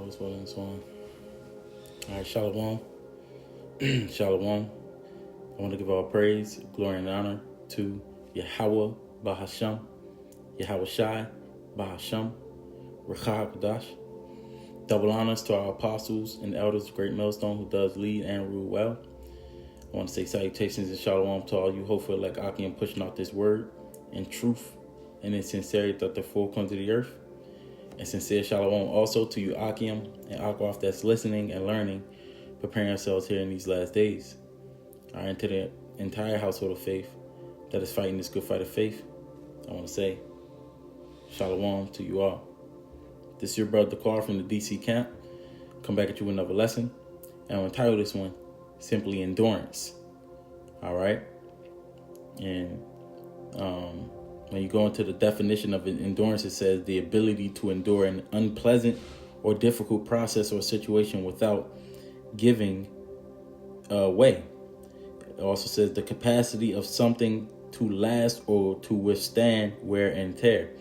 All is well and so on. All right, Shalom. Shalom. I want to give all praise, glory, and honor to Yahweh Bahasham, Yahweh Shai Bahasham, Rechah Kadash. Double honors to our apostles and elders of Great Millstone who does lead and rule well. I want to say salutations and shalom to all you hopeful like Akim pushing out this word in truth and in sincerity that the full comes to the earth. And sincere shalom also to you Akim and Akwaf that's listening and learning, preparing ourselves here in these last days. All right, to the entire household of faith that is fighting this good fight of faith, I want to say shalom to you all. This is your brother Carl from the DC camp. Come back at you with another lesson. And I'll entitle this one simply Endurance. All right. And when you go into the definition of endurance, it says the ability to endure an unpleasant or difficult process or situation without giving way. It also says the capacity of something to last or to withstand wear and tear.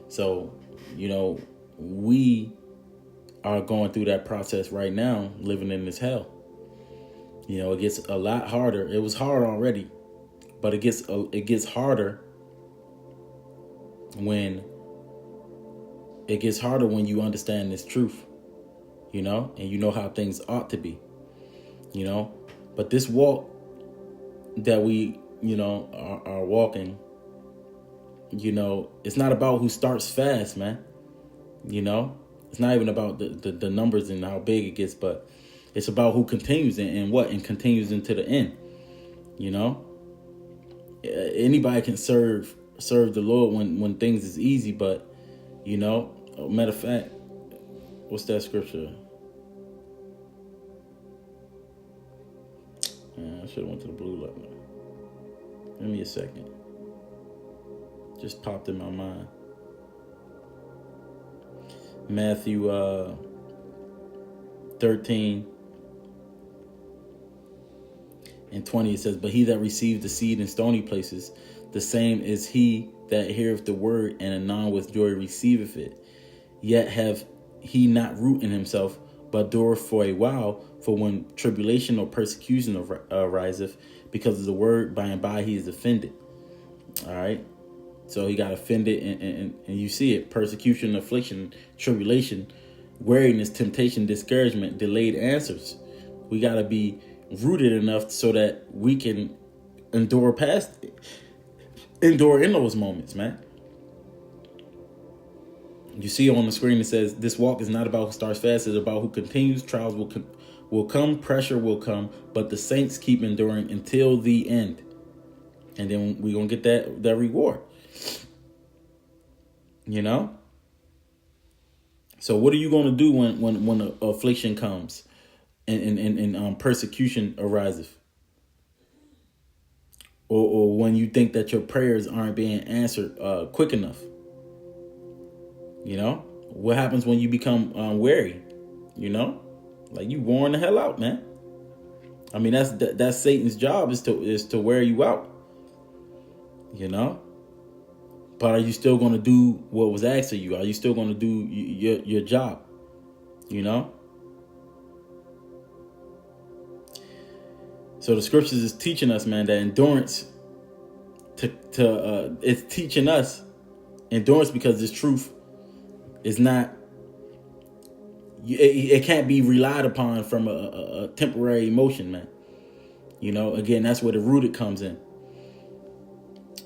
So, we are going through that process right now, living in this hell. It gets a lot harder. It was hard already, but it gets harder when you understand this truth, and you know how things ought to be, but this walk that we, are walking, it's not about who starts fast, man. It's not even about the numbers and how big it gets, but it's about who continues and continues into the end. Anybody can serve the Lord when things is easy, but matter of fact, what's that scripture? I should have went to the blue letter. Give me a second. Just popped in my mind. Matthew 13 and 20, it says, but he that received the seed in stony places, the same is he that heareth the word and anon with joy receiveth it. Yet have he not root in himself, but dureth for a while. For when tribulation or persecution ariseth because of the word, by and by he is offended. All right. So he got offended, and you see it: persecution, affliction, tribulation, weariness, temptation, discouragement, delayed answers. We got to be rooted enough so that we can endure in those moments, man. You see on the screen, it says this walk is not about who starts fast, it's about who continues. Trials will come, pressure will come, but the saints keep enduring until the end. And then we're going to get that reward. So what are you going to do when the affliction comes and persecution arises? Or when you think that your prayers aren't being answered quick enough? What happens when you become weary? Like you worn the hell out, man. I mean, that's Satan's job is to wear you out. But are you still going to do what was asked of you? Are you still going to do your job? So the scriptures is teaching us, man, that endurance it's teaching us endurance, because this truth is not, it can't be relied upon from a temporary emotion, man. Again, that's where the rooted comes in.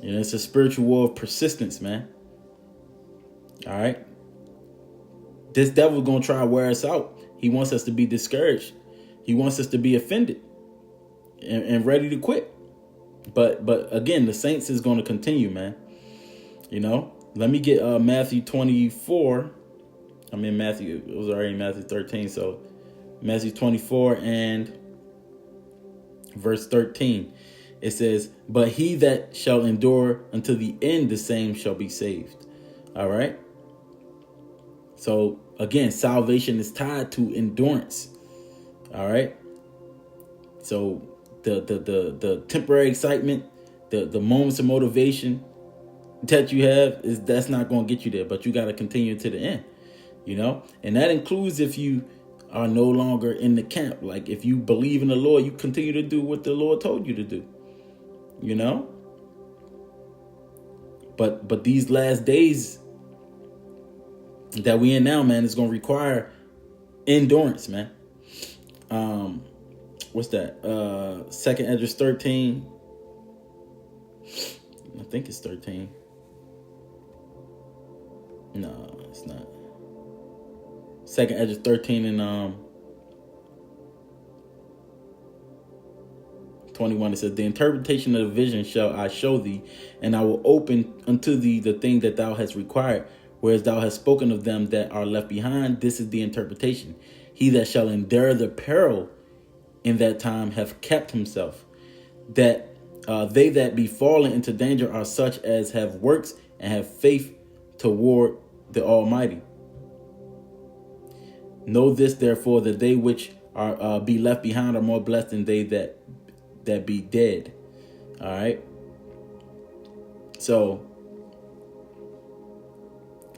It's a spiritual war of persistence, man. All right. This devil's going to try to wear us out. He wants us to be discouraged. He wants us to be offended and ready to quit. But again, the saints is going to continue, man. Let me get Matthew 24. I mean, it was already Matthew 13. So Matthew 24 and verse 13. It says, but he that shall endure until the end, the same shall be saved. All right. So again, salvation is tied to endurance. All right. So the temporary excitement, the moments of motivation that you have that's not going to get you there, but you got to continue to the end. and that includes if you are no longer in the camp. Like if you believe in the Lord, you continue to do what the Lord told you to do, but these last days that we in now, man, is going to require endurance, man. What's that? 2nd Esdras 13. I think it's 13. No, it's not. 2nd Esdras 13 and 21. It says, the interpretation of the vision shall I show thee, and I will open unto thee the thing that thou hast required, whereas thou hast spoken of them that are left behind. This is the interpretation. He that shall endure the peril in that time have kept himself, that they that be fallen into danger are such as have works and have faith toward the Almighty. Know this, therefore, that they which are be left behind are more blessed than they that be dead. All right. So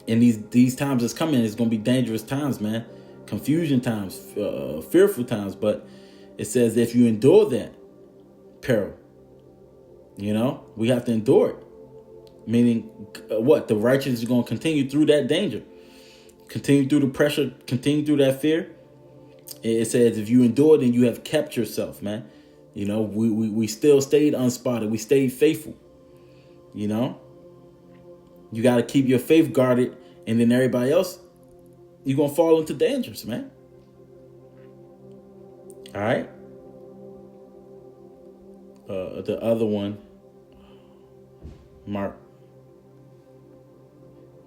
in these times that's coming, it's going to be dangerous times, man. Confusion times, fearful times. But it says if you endure that peril, we have to endure it. Meaning what? The righteous is going to continue through that danger, continue through the pressure, continue through that fear. It says if you endure, then you have kept yourself, man. We still stayed unspotted. We stayed faithful. You got to keep your faith guarded, and then everybody else, you're going to fall into dangers, man. All right. The other one, Mark,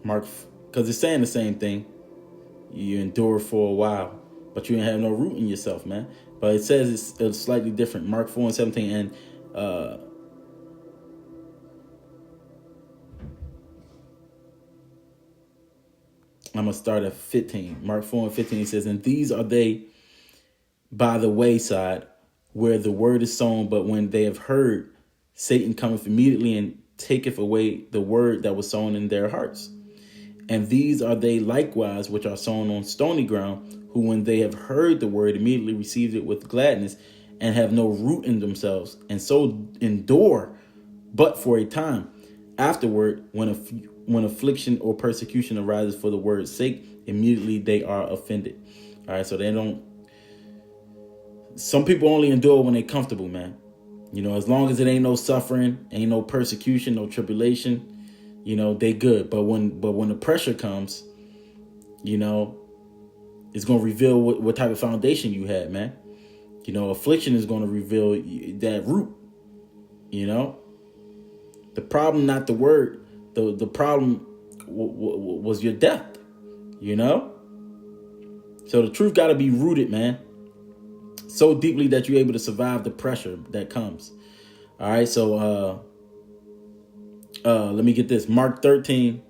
because it's saying the same thing. You endure for a while, but you ain't have no root in yourself, man. But it says it's slightly different. Mark 4:17, and I'm gonna start at 15. Mark 4:15 says, and these are they by the wayside, where the word is sown, but when they have heard, Satan cometh immediately and taketh away the word that was sown in their hearts. And these are they likewise which are sown on stony ground, who when they have heard the word immediately received it with gladness, and have no root in themselves, and so endure but for a time. Afterward, when affliction or persecution arises for the word's sake, immediately they are offended. All right, so some people only endure when they're comfortable, man. As long as it ain't no suffering, ain't no persecution, no tribulation, they good. But when the pressure comes, it's going to reveal what type of foundation you had, man. Affliction is going to reveal that root. The problem, not the word. The problem was your depth. So the truth got to be rooted, man, so deeply that you're able to survive the pressure that comes. All right, so let me get this. Mark 13,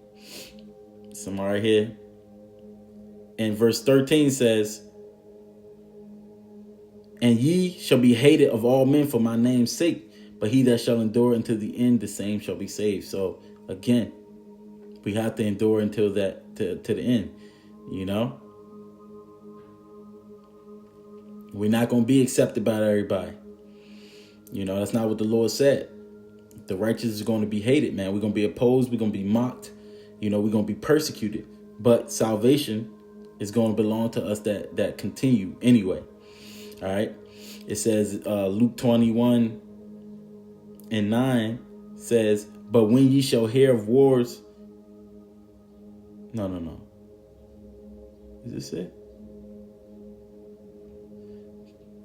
somewhere right here. And verse 13 says, and ye shall be hated of all men for my name's sake, but he that shall endure until the end, the same shall be saved. So again, we have to endure until that to the end. We're not going to be accepted by everybody. That's not what the Lord said. The righteous is going to be hated, man. We're going to be opposed. We're going to be mocked. We're going to be persecuted. But salvation is going to belong to us that continue anyway. All right. It says Luke 21:9 says, but when ye shall hear of wars. No. Is this it?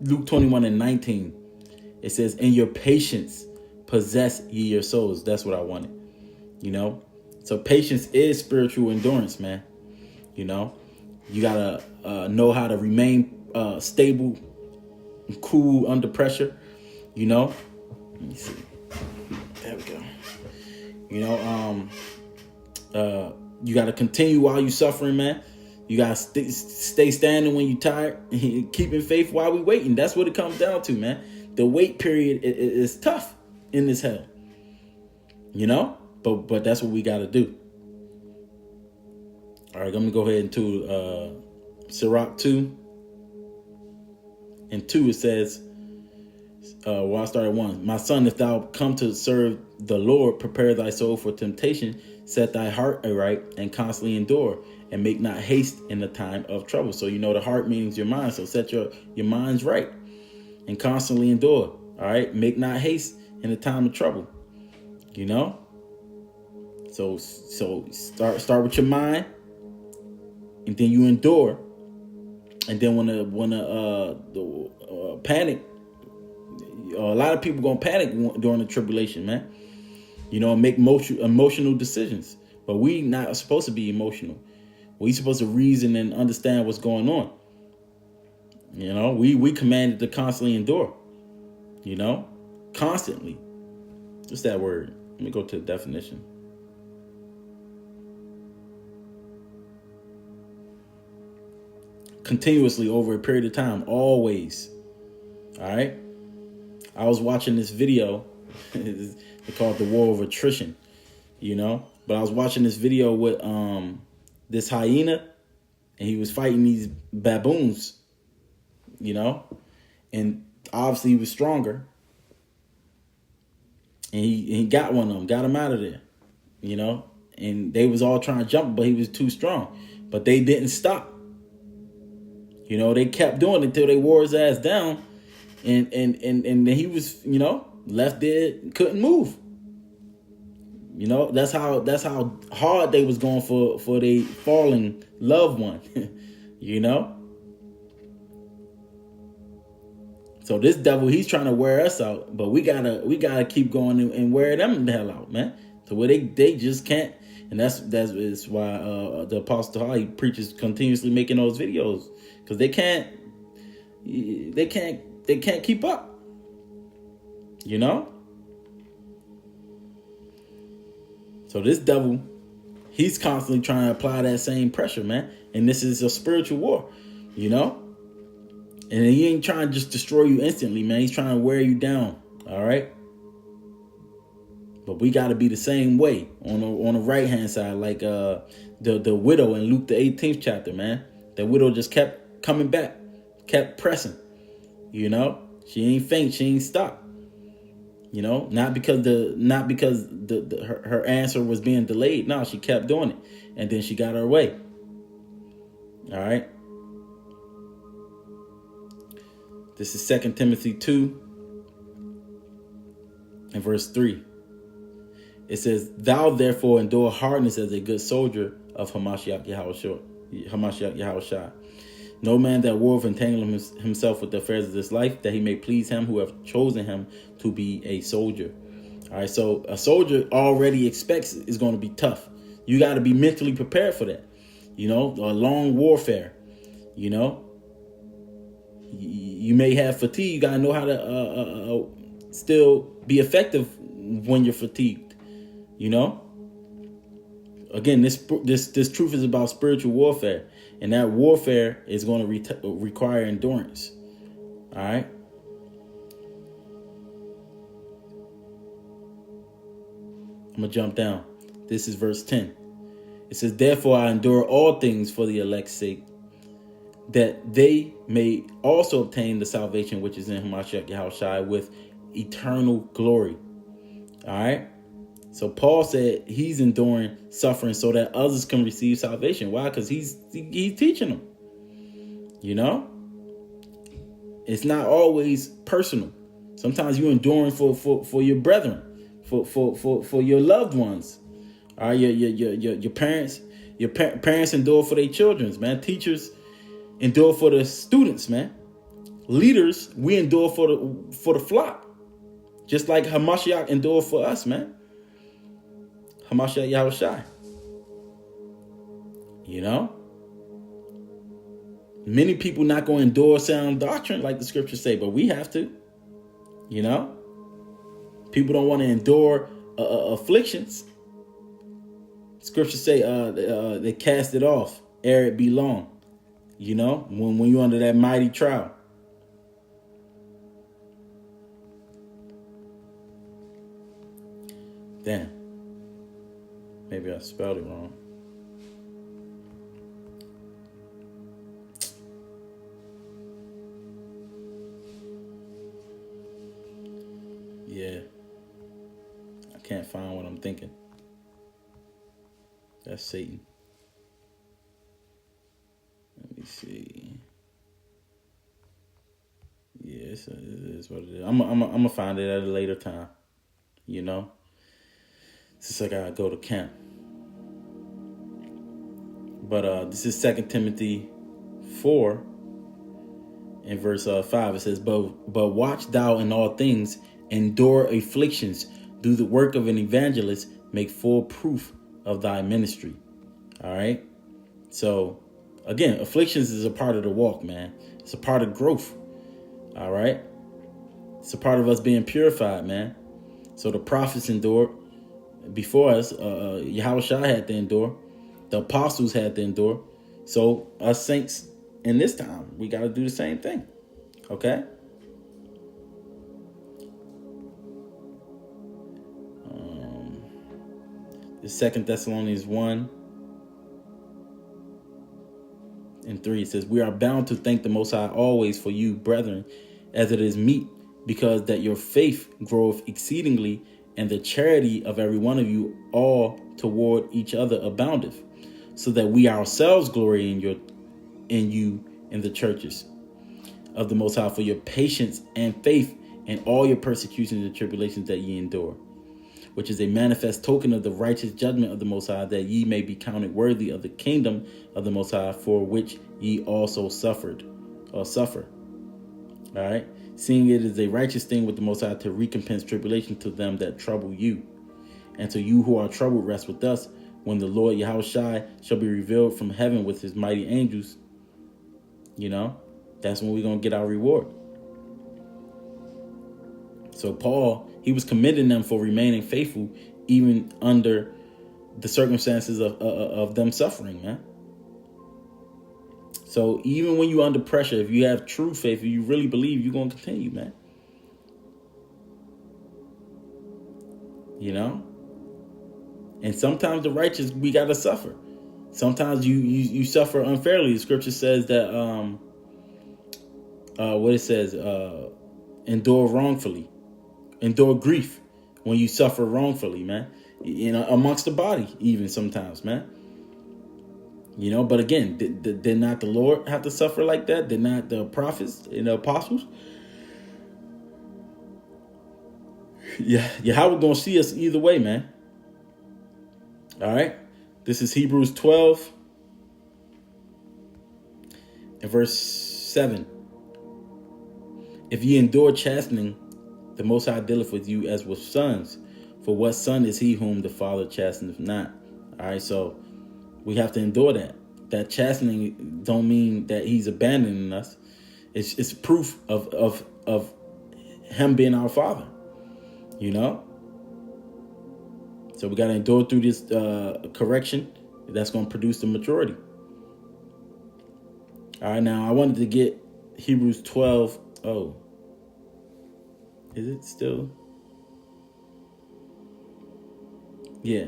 Luke 21:19. It says, in your patience possess ye your souls. That's what I wanted. So patience is spiritual endurance, man. You gotta know how to remain stable and cool under pressure. Let me see. There we go. You gotta continue while you suffering, man. You gotta stay standing when you tired. Keeping faith while we waiting. That's what it comes down to, man. The wait period is tough in this hell. But that's what we gotta do. All right, I'm going to go ahead into Sirach 2. And 2, it says, well, I started 1. My son, if thou come to serve the Lord, prepare thy soul for temptation, set thy heart aright, and constantly endure, and make not haste in the time of trouble. So, the heart means your mind. So set your minds right and constantly endure. All right. Make not haste in the time of trouble. So start with your mind, and then you endure. And then when the panic, a lot of people gonna panic during the tribulation, man. And make emotional decisions. But we not supposed to be emotional. We supposed to reason and understand what's going on. We commanded to constantly endure. Constantly. What's that word? Let me go to the definition. Continuously over a period of time, always. All right. I was watching this video. They call it the war of attrition. But I was watching this video with this hyena, and he was fighting these baboons. And obviously he was stronger, and he got one of them, got him out of there. And they was all trying to jump, but he was too strong. But they didn't stop. They kept doing it until they wore his ass down, and then he was, left there, couldn't move. That's how hard they was going for their fallen loved one. So this devil, he's trying to wear us out, but we gotta keep going and wear them the hell out, man. To where they just can't. And that's why the Apostle Paul, he preaches continuously making those videos, because they can't keep up. So this devil, he's constantly trying to apply that same pressure, man. And this is a spiritual war, And he ain't trying to just destroy you instantly, man. He's trying to wear you down, all right? But we got to be the same way on the right-hand side, like the widow in Luke the 18th chapter, man. The widow just kept coming back, kept pressing, She ain't faint, she ain't stop. Not because her answer was being delayed. No, she kept doing it, and then she got her way. All right. This is 2 Timothy 2 and verse 3. It says, "Thou therefore endure hardness as a good soldier of Hamashiach Yahushua. No man that warreth entangle himself with the affairs of this life, that he may please him who have chosen him to be a soldier." All right, so a soldier already expects it's going to be tough. You got to be mentally prepared for that. A long warfare. You may have fatigue. You got to know how to still be effective when you're fatigued. Again, this truth is about spiritual warfare, and that warfare is going to require endurance. All right. I'm gonna jump down. This is verse 10. It says, "Therefore I endure all things for the elect's sake, that they may also obtain the salvation which is in Hamashiach Yahushua with eternal glory." All right. So Paul said he's enduring suffering so that others can receive salvation. Why? Because he's teaching them. It's not always personal. Sometimes you're enduring for your brethren, for your loved ones. All right, your parents. Your parents endure for their children, man. Teachers endure for the students, man. Leaders, we endure for the flock, just like Hamashiach endured for us, man. Hamashiach Yahushua. Many people not going to endure sound doctrine like the scriptures say, but we have to. People don't want to endure afflictions. Scriptures say they cast it off, ere it be long. When you're under that mighty trial. Damn. Maybe I spelled it wrong. Yeah. I can't find what I'm thinking. That's Satan. Let me see. Yeah, it is what it is. I'm gonna find it at a later time. You know, since I gotta go to camp. But this is 2 Timothy 4 in verse 5. It says, but watch thou in all things, endure afflictions, do the work of an evangelist, make full proof of thy ministry. All right. So again, afflictions is a part of the walk, man. It's a part of growth. All right. It's a part of us being purified, man. So the prophets endured before us. Yahushua had to endure. The apostles had to endure. So us saints in this time, we got to do the same thing. Okay. The 2 Thessalonians 1 and 3 says, we are bound to thank the Most High always for you, brethren, as it is meet, because that your faith groweth exceedingly, and the charity of every one of you all toward each other aboundeth, so that we ourselves glory in you in the churches of the Most High for your patience and faith in all your persecutions and tribulations that ye endure, which is a manifest token of the righteous judgment of the Most High, that ye may be counted worthy of the kingdom of the Most High, for which ye also suffer. All right. Seeing it is a righteous thing with the Most High to recompense tribulation to them that trouble you, and to you who are troubled rest with us, when the Lord Yahushua shall be revealed from heaven with his mighty angels. You know, that's when we're going to get our reward. So Paul, he was commending them for remaining faithful even under the circumstances of them suffering, man. So even when you're under pressure, if you have true faith, if you really believe, you're going to continue, man. You know? And sometimes the righteous, we got to suffer. Sometimes you suffer unfairly. The scripture says that, what it says, endure wrongfully. Endure grief when you suffer wrongfully, man. You know, amongst the body, even sometimes, man. You know, but again, did not the Lord have to suffer like that? Did not the prophets and the apostles? Yeah, how we're gonna see us either way, man. All right. This is Hebrews 12 and verse 7. If ye endure chastening, the Most High dealeth with you as with sons. For what son is he whom the Father chasteneth not? All right, so we have to endure that. That chastening don't mean that he's abandoning us. It's proof of him being our Father. You know? So we got to endure through this correction. That's going to produce the maturity. All right, now I wanted to get Hebrews 12. Oh. Is it still? Yeah.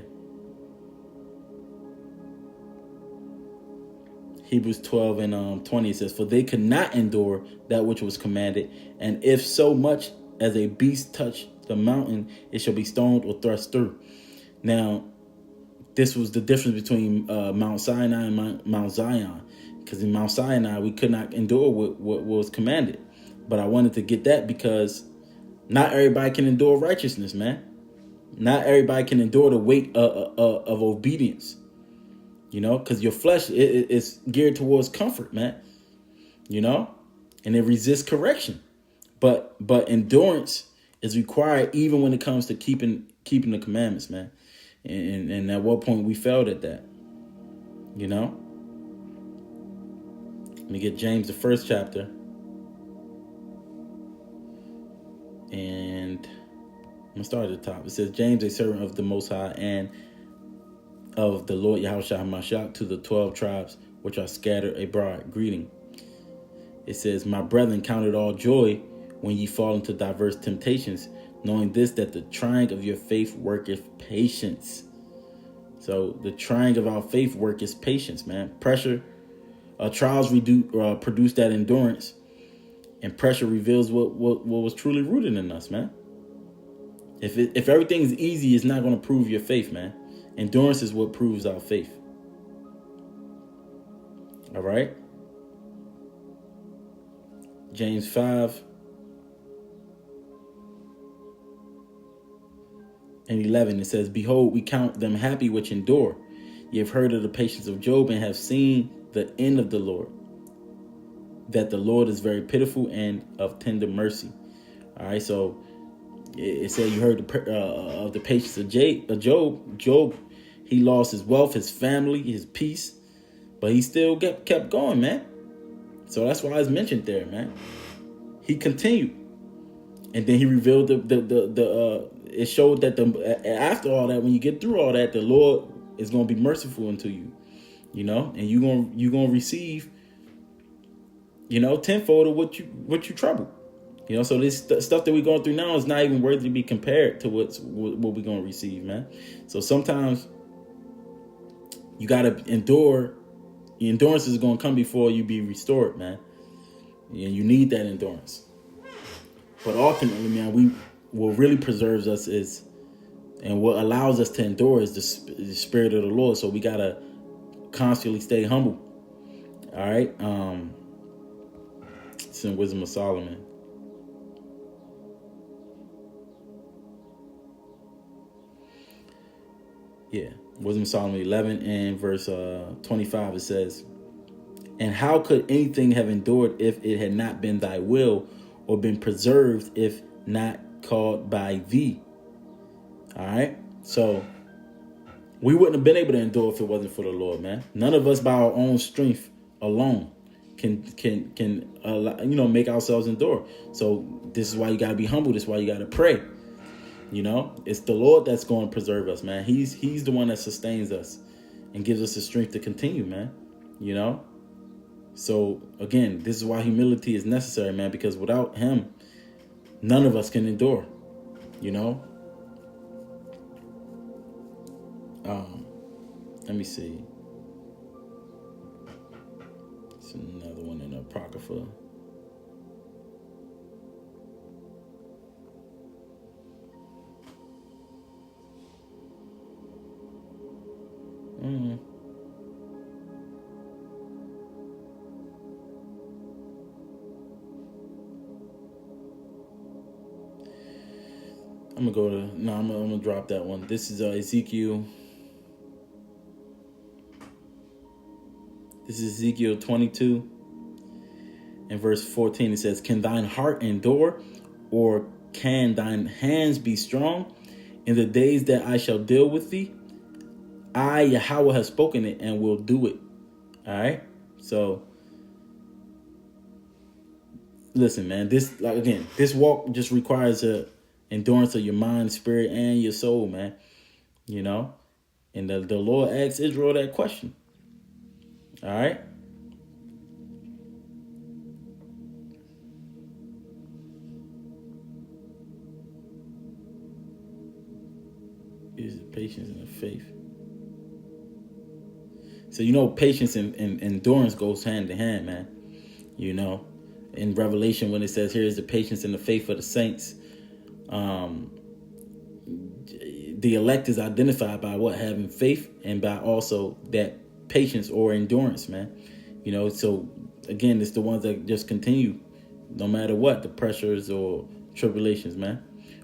Hebrews 12 and 20 says, for they could not endure that which was commanded, and if so much as a beast touch the mountain, it shall be stoned or thrust through. Now, this was the difference between Mount Sinai and Mount Zion, because in Mount Sinai we could not endure what was commanded. But I wanted to get that because not everybody can endure righteousness, man. Not everybody can endure the weight of obedience. You know, because your flesh is geared towards comfort, man. You know, and it resists correction. But endurance is required even when it comes to keeping the commandments, man. And at what point we failed at that, you know? Let me get James, the 1st chapter. And I'm going to start at the top. It says, James, a servant of the Most High and of the Lord Yahushua HaMashiach, to the 12 tribes which are scattered abroad, greeting. It says, my brethren, count it all joy when ye fall into diverse temptations, knowing this, that the trying of your faith worketh patience. So the trying of our faith worketh patience, man. Pressure, trials produce that endurance, and pressure reveals what was truly rooted in us, man. If everything's easy, it's not going to prove your faith, man. Endurance is what proves our faith. All right. James 5:11, it says, "Behold, we count them happy which endure. Ye have heard of the patience of Job, and have seen the end of the Lord, that the Lord is very pitiful and of tender mercy." All right, so it said you heard of the patience of Job. Job, he lost his wealth, his family, his peace, but he still kept going, man. So that's why it's mentioned there, man. He continued, and then he revealed it showed that after all that, when you get through all that, the Lord is going to be merciful unto you, and you're gonna receive, tenfold of what you troubled. So this stuff that we're going through now is not even worthy to be compared to what we're going to receive, man. So sometimes you got to endure. The endurance is going to come before you be restored, man. And you need that endurance. But ultimately, man, what really preserves us and what allows us to endure is the Spirit of the Lord. So we got to constantly stay humble. All right. It's in Wisdom of Solomon. Yeah, Wisdom of Solomon 11 and verse 25, it says, "And how could anything have endured if it had not been thy will, or been preserved if not called by thee?" All right, so we wouldn't have been able to endure if it wasn't for the Lord, man. None of us by our own strength alone can make ourselves endure. So this is why you got to be humble. This is why you got to pray. It's the Lord that's going to preserve us, man. He's the one that sustains us and gives us the strength to continue, man. So again, this is why humility is necessary, man, because without him, none of us can endure. Let me see. It's another one in Apocrypha. I'm gonna drop that one. This is Ezekiel. This is Ezekiel 22 and verse 14. It says, "Can thine heart endure, or can thine hands be strong in the days that I shall deal with thee? I, Yahweh, have spoken it and will do it." All right. So listen, man, this walk just requires a endurance of your mind, spirit, and your soul, man. And the Lord asked Israel that question. All right. Is patience and faith. So patience and endurance goes hand in hand, man. In Revelation, when it says here is the patience and the faith of the saints, the elect is identified by what? Having faith, and by also that patience or endurance, man. So again, it's the ones that just continue no matter what the pressures or tribulations, man.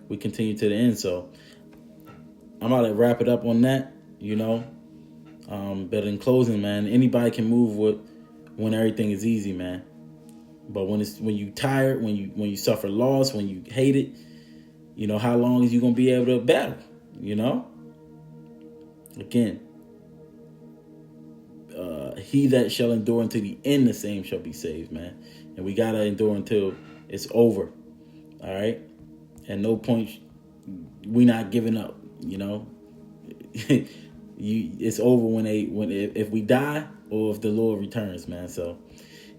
We continue to the end. So I'm about to wrap it up on that, but in closing, man, anybody can move when everything is easy, man. But when you tired, when you suffer loss, when you hate it, how long is you gonna be able to battle? Again, he that shall endure unto the end, the same shall be saved, man. And we gotta endure until it's over. All right. At no point we not giving up. It's over if we die or if the Lord returns, man. So,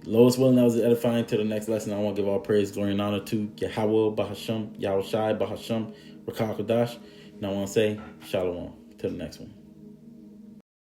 Lord's willing, that was edifying. To the next lesson, I want to give all praise, glory, and honor to Yahweh Bahasham, Yahushai Bahasham, Rakah Kodash. And I want to say Shalom. To the next one.